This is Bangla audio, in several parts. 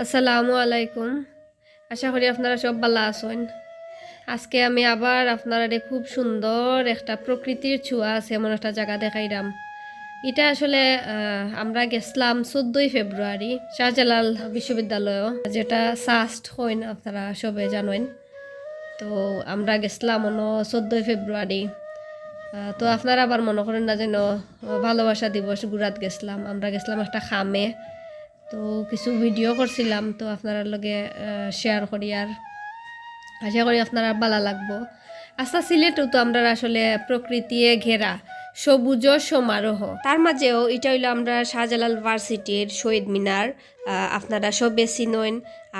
আসসালামু আলাইকুম। আশা করি আপনারা সব ভালো আছেন। আজকে আমি আবার আপনারা খুব সুন্দর একটা প্রকৃতির ছোঁয়া আছে এমন একটা জায়গা দেখাইলাম। এটা আসলে আমরা গেছিলাম 14ই ফেব্রুয়ারি শাহজালাল বিশ্ববিদ্যালয়, যেটা সাস্ট হইন আপনারা সবে জানেন। তো আমরা গেছিলাম 14ই ফেব্রুয়ারি। তো আপনারা আবার মনে করেন না যেন ভালোবাসা দিবস ঘুরাত গেছিলাম। আমরা গেছিলাম একটা খামে, তো কিছু ভিডিও করছিলাম, তো আপনারা লগে শেয়ার করি। আর আশা করি আপনারা ভালো লাগবো। আচ্ছা, সিলেটও তো আমরা আসলে প্রকৃতি ঘেরা সবুজ সমারোহ, তার মাঝেও এটা হইলো আমরা শাহজালাল ভার্সিটির শহীদ মিনার। আপনারা সবে চিনেন,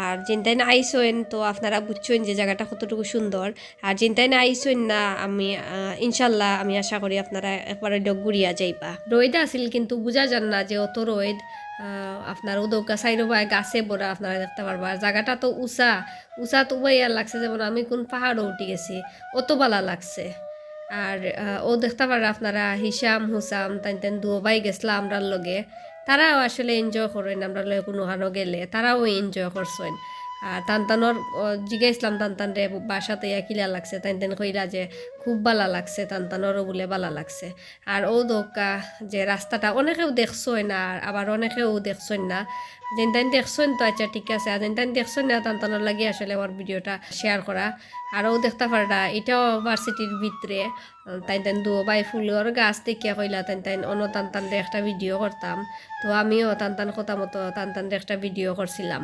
আর যেনটাই না আইসেন তো আপনারা বুঝছেন যে জায়গাটা কতটুকু সুন্দর। আর যেনটাই না আইসেন না, আমি ইনশাল্লাহ আমি আশা করি আপনারা একবারে ঘুরিয়া যাইবা। রোদ আসিল কিন্তু বুঝা যান না যে অত রোদ। আপনার উদৌকা সাইরোবায় গাছে ভরা আপনারা দেখতে পারবা। আর জায়গাটা তো উঁচা উঁচা তো বাইয়া লাগছে, যেমন আমি কোন পাহাড়ও উঠে গেছি, অত ভালো লাগছে। আর ও দেখতে পারে আপনারা হিসাম হুসাম তাই দুবাই গেছিলাম আমরার লগে, তারাও আসলে এনজয় করেন। আমরা লগে কোনো হানো গেলে তারাও এনজয় করছেন। আর টানটানোর জিগাইছিলাম টানটান রে বাসাতে কিলা লাগছে, তাই কইরা যে খুব ভালো লাগছে, টানটানোরও বলে ভালো লাগছে। আর ও দোকা যে রাস্তাটা অনেকেও দেখছেন, আর আবার অনেকেও দেখছেন না। যেন দেখছেন তো আচ্ছা ঠিক আছে, আর যেন দেখছেন না টানটানোর লাগে আসলে আমার ভিডিওটা শেয়ার করা। আরও দেখতে পারা এটাও ভার্সিটির ভিতরে। তাই দুবাই ফুলের গাছ দেখিয়া কইলা তাই অন্য টান একটা ভিডিও করতাম। তো আমিও টান কথা মতো টান একটা ভিডিও করছিলাম।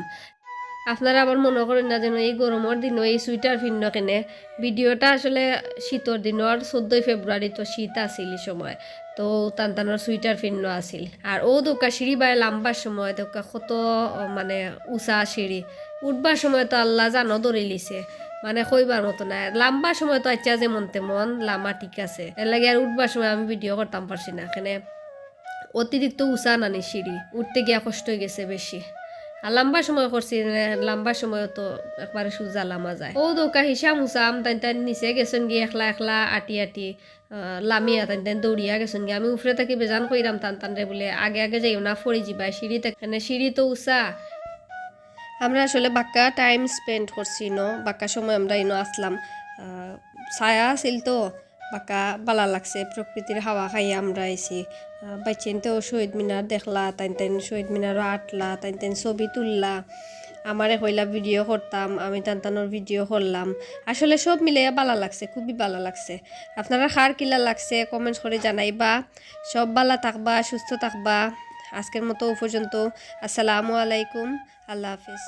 আপনারা আবার মনে করেন না যেন এই গরমের দিনও এই সুইটার ভিন্ন কেনে। ভিডিওটা আসলে শীতর দিনের 14ই ফেব্রুয়ারি, তো শীত আসিল এই সময়। তো টানটানোর সুইটার ভিন্ন আসিল। আর ও দোকা সিঁড়ি বাই লাম্বার সময় দোকা কত মানে উঁচা সিঁড়ি, উঠবার সময় তো আল্লাহ জানো ধরে লিছে, মানে কইবার মতো না। লাম্বার সময় তো আচ্ছা যেমন তেমন লাম্বা ঠিক আছে, এর লাগে আর উঠবার সময় আমি ভিডিও করতাম পারছি না, এখানে অতিরিক্ত উঁচা নানি সিঁড়ি, উঠতে গিয়া কষ্ট হয়ে গেছে বেশি। আর লম্বা সময় করছি, লম্বা সময় তো একবারে সোজা লামা যায়। ও দোকা হিসাম হুসাম তাই নিচে গেছেন গিয়ে একলা একলা আটি আটি লামিয়া তাই দৌড়িয়া গেছেন গিয়ে। আমি উফরে থাকি বেজান কইরাম টান রে বলে আগে আগে যাইও না ফরি যাবাই সিঁড়িতে, সিঁড়ি তো উঁচা। আমরা আসলে বাক্কা টাইম স্পেন্ড করছি বাক্কা সময় আমরা আসলাম। ছায়া আছিল তো বাক্কা বালা লাগছে, প্রকৃতির হাওয়া খাইয়া আমরা আইছি। বাইচেন তো শহীদ মিনার দেখলা, তাই শহীদ মিনারও আটলা, তাই ছবি তুললা, আমারে কইলা ভিডিও করতাম, আমি টানটানোর ভিডিও করলাম। আসলে সব মিলে ভালো লাগছে, খুবই ভালো লাগছে। আপনারা কার কিলা লাগছে কমেন্টস করে জানাইবা। সব ভালো থাকবা, সুস্থ থাকবা। আজকের মতো পর্যন্ত। আসসালামু আলাইকুম, আল্লাহ হাফিজ।